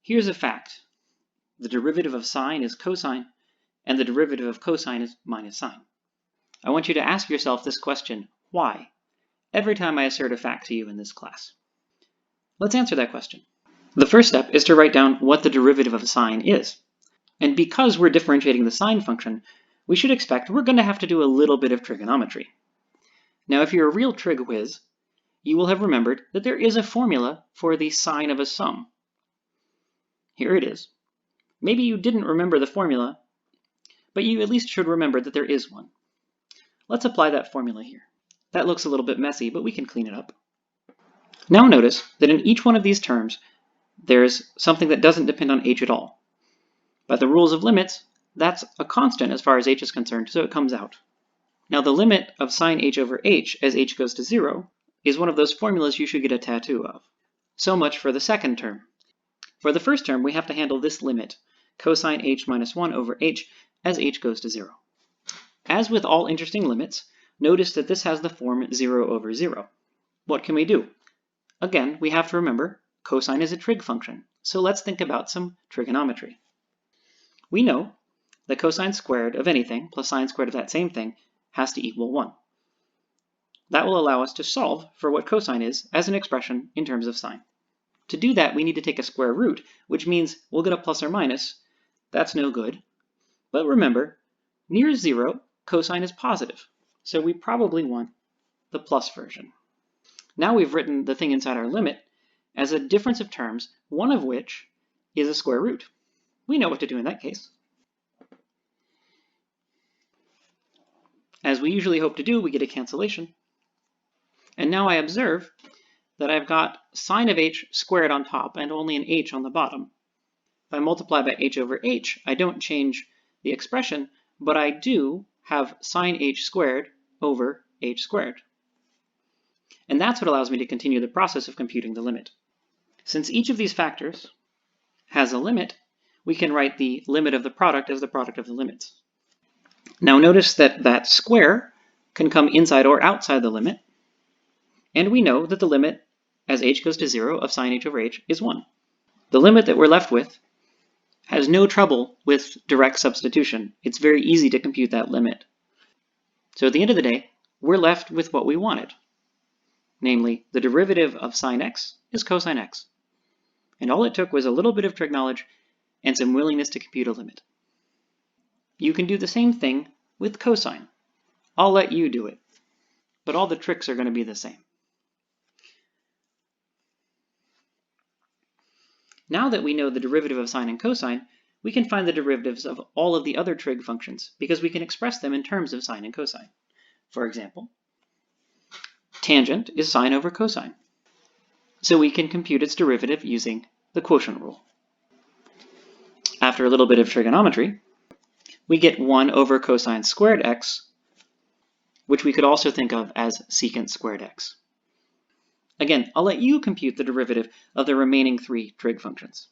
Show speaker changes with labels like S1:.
S1: Here's a fact. The derivative of sine is cosine, and the derivative of cosine is minus sine. I want you to ask yourself this question, why? Every time I assert a fact to you in this class. Let's answer that question. The first step is to write down what the derivative of sine is. And because we're differentiating the sine function, we should expect we're going to have to do a little bit of trigonometry. Now, if you're a real trig whiz, you will have remembered that there is a formula for the sine of a sum. Here it is. Maybe you didn't remember the formula, but you at least should remember that there is one. Let's apply that formula here. That looks a little bit messy, but we can clean it up. Now notice that in each one of these terms, there's something that doesn't depend on h at all. By the rules of limits, that's a constant as far as h is concerned, so it comes out. Now the limit of sine h over h as h goes to 0 is one of those formulas you should get a tattoo of. So much for the second term. For the first term, we have to handle this limit, cosine h minus 1 over h as h goes to 0. As with all interesting limits, notice that this has the form 0 over 0. What can we do? Again, we have to remember cosine is a trig function, so let's think about some trigonometry. We know that cosine squared of anything plus sine squared of that same thing has to equal 1. That will allow us to solve for what cosine is as an expression in terms of sine. To do that, we need to take a square root, which means we'll get a plus or minus. That's no good. But remember, near 0, cosine is positive, so we probably want the plus version. Now we've written the thing inside our limit as a difference of terms, one of which is a square root. We know what to do in that case. As we usually hope to do, we get a cancellation. And now I observe that I've got sine of h squared on top and only an h on the bottom. If I multiply by h over h, I don't change the expression, but I do have sine h squared over h squared. And that's what allows me to continue the process of computing the limit. Since each of these factors has a limit, we can write the limit of the product as the product of the limits. Now notice that that square can come inside or outside the limit, and we know that the limit as h goes to 0 of sine h over h is 1. The limit that we're left with has no trouble with direct substitution. It's very easy to compute that limit. So at the end of the day, we're left with what we wanted. Namely, the derivative of sine x is cosine x. And all it took was a little bit of trig knowledge and some willingness to compute a limit. You can do the same thing with cosine. I'll let you do it, but all the tricks are going to be the same. Now that we know the derivative of sine and cosine, we can find the derivatives of all of the other trig functions because we can express them in terms of sine and cosine. For example, tangent is sine over cosine, so we can compute its derivative using the quotient rule. After a little bit of trigonometry, we get 1 over cosine squared x, which we could also think of as secant squared x. Again, I'll let you compute the derivative of the remaining 3 trig functions.